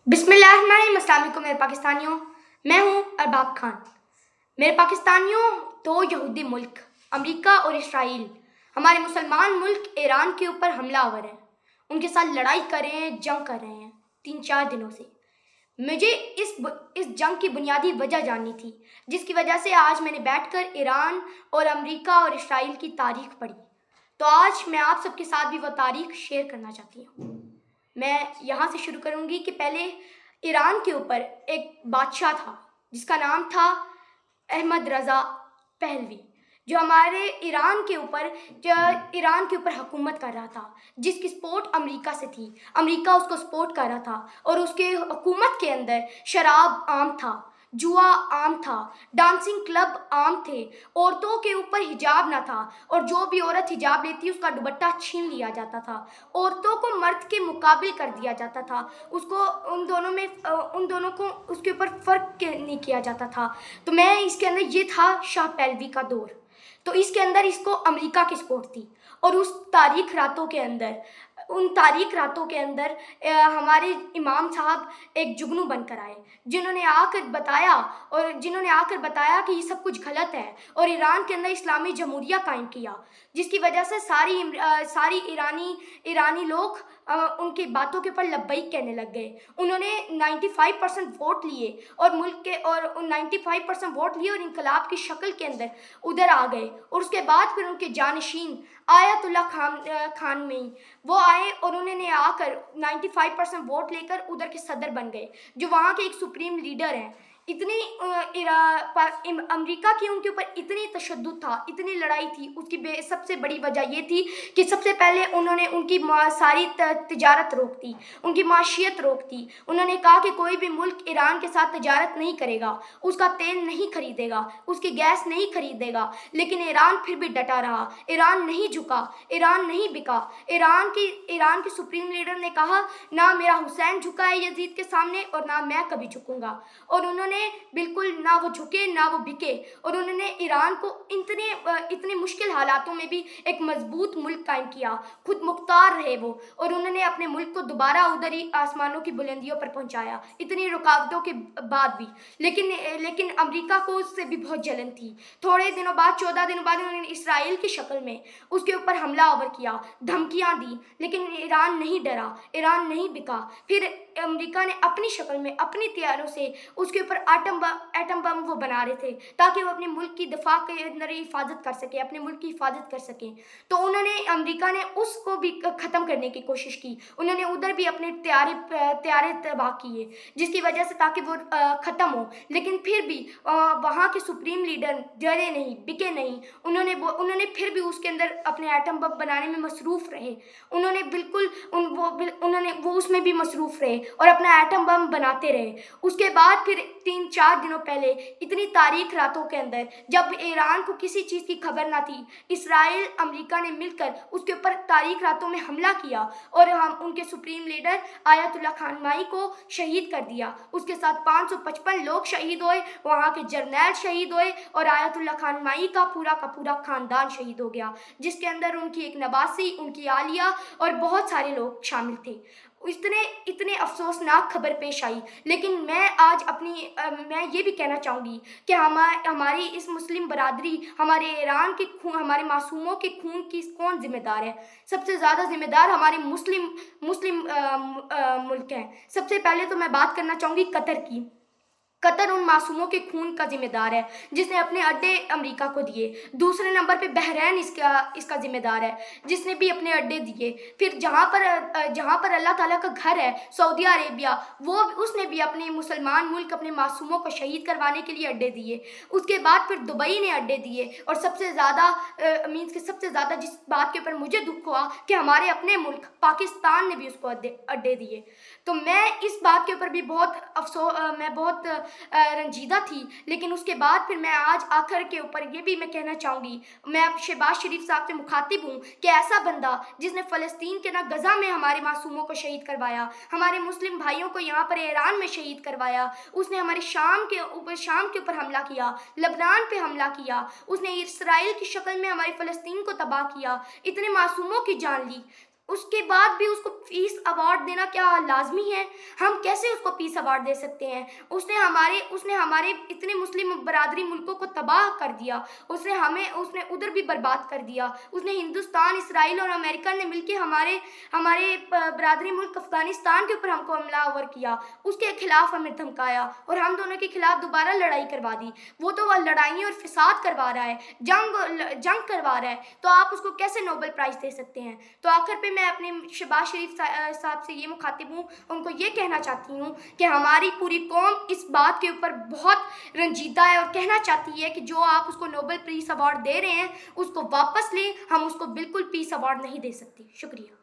बिस्मिल्लाहिर्रहमानिर्रहीम। अस्सलाम वालेकुम मेरे पाकिस्तानियों, मैं हूँ अरबाब खान। मेरे पाकिस्तानियों, दो यहूदी मुल्क अमेरिका और इसराइल हमारे मुसलमान मुल्क ईरान के ऊपर हमलावर हैं। उनके साथ लड़ाई कर रहे हैं, जंग कर रहे हैं 3-4 दिनों से। मुझे इस जंग की बुनियादी वजह जाननी थी, जिसकी वजह से आज मैंने बैठकर ईरान और अमेरिका और इसराइल की तारीख पढ़ी। तो आज मैं आप सबके साथ भी वो तारीख शेयर करना चाहती हूँ। मैं यहाँ से शुरू करूँगी कि पहले ईरान के ऊपर एक बादशाह था जिसका नाम था अहमद रज़ा पहलवी, जो हमारे ईरान के ऊपर हुकूमत कर रहा था, जिसकी सपोर्ट अमेरिका से थी। अमेरिका उसको सपोर्ट कर रहा था और उसके हुकूमत के अंदर शराब आम था, जुआ आम था, डांसिंग क्लब आम थे, औरतों के ऊपर हिजाब ना था और जो भी औरत हिजाब लेती उसका दुपट्टा छीन लिया जाता था। औरतों को मर्द के मुकाबिल कर दिया जाता था, उसको उन दोनों को उसके ऊपर फ़र्क नहीं किया जाता था। तो मैं इसके अंदर ये था शाह पहलवी का दौर। तो इसके अंदर इसको अमेरिका की सपोर्ट थी और उन तारीख रातों के अंदर हमारे इमाम साहब एक जुगनू बनकर आए, जिन्होंने आकर बताया कि ये सब कुछ गलत है और ईरान के अंदर इस्लामी जमहूरिया कायम किया, जिसकी वजह से सारी ईरानी लोग उनकी बातों के ऊपर लब्बैक कहने लग गए। उन्होंने 95% वोट लिए और 95% वोट लिए और इनकलाब की शक्ल के अंदर उधर आ गए। और उसके बाद फिर उनके जानशीन आयतुल्ला खामेनी वो आए और उन्होंने आकर 95% वोट लेकर उधर के सदर बन गए, जो वहाँ के एक सुप्रीम लीडर हैं। अमेरिका की उनके ऊपर इतनी तशद्दुद था, इतनी लड़ाई थी। उसकी सबसे बड़ी वजह ये थी कि सबसे पहले उन्होंने उनकी सारी तिजारत रोक दी, उनकी माशियत रोक दी। उन्होंने कहा कि कोई भी मुल्क ईरान के साथ तिजारत नहीं करेगा, उसका तेल नहीं खरीदेगा, उसकी गैस नहीं खरीदेगा। लेकिन ईरान फिर भी डटा रहा, ईरान नहीं झुका, ईरान नहीं बिका। ईरान के सुप्रीम लीडर ने कहा, ना मेरा हुसैन झुका है यजीद के सामने और ना मैं कभी झुकूंगा। और उन्होंने बिल्कुल ना वो झुके ना वो बिके और उन्होंने ईरान को इतने मुश्किल हालातों में भी एक मजबूत मुल्क कायम किया। खुद मुख्तार रहे वो और उन्होंने अपने मुल्क को दोबारा उधर ही आसमानों की बुलंदियों पर पहुंचाया, इतनी रुकावटों के बाद भी। लेकिन अमेरिका को उससे भी बहुत जलन थी। थोड़े दिनों बाद 14 दिनों बाद उन्होंने इसराइल की शक्ल में उसके ऊपर हमलावर किया, धमकियां दी, लेकिन ईरान नहीं डरा, ईरान नहीं बिका। फिर अमेरिका ने अपनी शक्ल में अपनी तैयारों से उसके ऊपर एटम बम वो बना रहे थे ताकि वो अपने मुल्क की दफा के अंदर हिफाजत कर सके, अपने मुल्क की हिफाजत कर सकें। तो अमेरिका ने उसको भी ख़त्म करने की कोशिश की। उन्होंने उधर भी अपने तैयारे तबाह किए, जिसकी वजह से ताकि वो ख़त्म हो। लेकिन फिर भी वहाँ के सुप्रीम लीडर डरे नहीं, बिके नहीं। उन्होंने फिर भी उसके अंदर अपने एटम बम बनाने में मसरूफ़ रहे। वो उसमें भी मसरूफ़ रहे और अपना एटम बम बनाते रहे। उसके बाद फिर 3-4 दिनों पहले इतनी तारीख रातों के अंदर जब ईरान को किसी चीज़ की खबर ना थी, इसराइल अमेरिका ने मिलकर उसके ऊपर तारीख रातों में हमला किया और हम उनके सुप्रीम लीडर आयतुल्ला खामेनी को शहीद कर दिया। उसके साथ 555 लोग शहीद हुए, वहाँ के जर्नैल शहीद हुए और आयतुल्ला खामेनी का पूरा ख़ानदान शहीद हो गया, जिसके अंदर उनकी एक नवासी, उनकी आलिया और बहुत सारे लोग शामिल थे। इतने अफसोसनाक खबर पेश आई। लेकिन मैं ये भी कहना चाहूँगी कि हमारी इस मुस्लिम बरादरी, हमारे ईरान के खून, हमारे मासूमों के खून की कौन जिम्मेदार है? सबसे ज़्यादा जिम्मेदार हमारे मुस्लिम मुल्क हैं। सबसे पहले तो मैं बात करना चाहूँगी कतर की। कतर उन मासूमों के खून का जिम्मेदार है जिसने अपने अड्डे अमेरिका को दिए। दूसरे नंबर पे बहरैन इसका जिम्मेदार है, जिसने भी अपने अड्डे दिए। फिर जहाँ पर अल्लाह ताला का घर है, सऊदी अरेबिया, उसने भी अपने मुसलमान मुल्क, अपने मासूमों को शहीद करवाने के लिए अड्डे दिए। उसके बाद फिर दुबई ने अड्डे दिए और सबसे ज़्यादा जिस बात के ऊपर मुझे दुख हुआ कि हमारे अपने मुल्क पाकिस्तान ने भी उसको अड्डे दिए। तो मैं इस बात के ऊपर भी बहुत रंजीदा थी। लेकिन उसके बाद फिर मैं आज आखिर के ऊपर ये भी मैं कहना चाहूँगी, मैं अब शहबाज शरीफ साहब से मुखातिब हूँ कि ऐसा बंदा जिसने फ़लस्तीन के गज़ा में हमारे मासूमों को शहीद करवाया, हमारे मुस्लिम भाइयों को यहाँ पर ईरान में शहीद करवाया, उसने हमारे शाम के ऊपर हमला किया, लबनान पे हमला किया, उसने इसराइल की शक्ल में हमारे फ़लस्तीन को तबाह किया, इतने मासूमों की जान ली, उसके बाद भी उसको पीस अवार्ड देना क्या लाजमी है? हम कैसे کیسے اس کو پیس ایوارڈ دے سکتے ہیں؟ اس نے ہمارے اتنے مسلم برادری ملکوں کو تباہ کر دیا، اس نے ادھر بھی برباد کر دیا، اس نے ہندوستان، اسرائیل اور امریکہ نے مل کے ہمارے برادری ملک افغانستان کے اوپر ہم کو حملہ آور کیا، اس کے خلاف ہمیں دھمکایا اور ہم دونوں کے خلاف دوبارہ لڑائی کروا دی۔ وہ تو لڑائیاں اور فساد کروا رہا ہے، جنگ کروا رہا ہے، تو آپ اس کو کیسے نوبل پرائز دے سکتے ہیں؟ تو آخر پہ میں اپنے شہباز شریف صاحب سے یہ مخاطب ہوں، ان کو یہ کہنا چاہتی ہوں کہ ہماری پوری قوم اس بات کے اوپر بہت رنجیدہ ہے اور کہنا چاہتی ہے کہ جو آپ اس کو نوبل پیس ایوارڈ دے رہے ہیں اس کو واپس لیں، ہم اس کو بالکل پیس ایوارڈ نہیں دے سکتے۔ شکریہ۔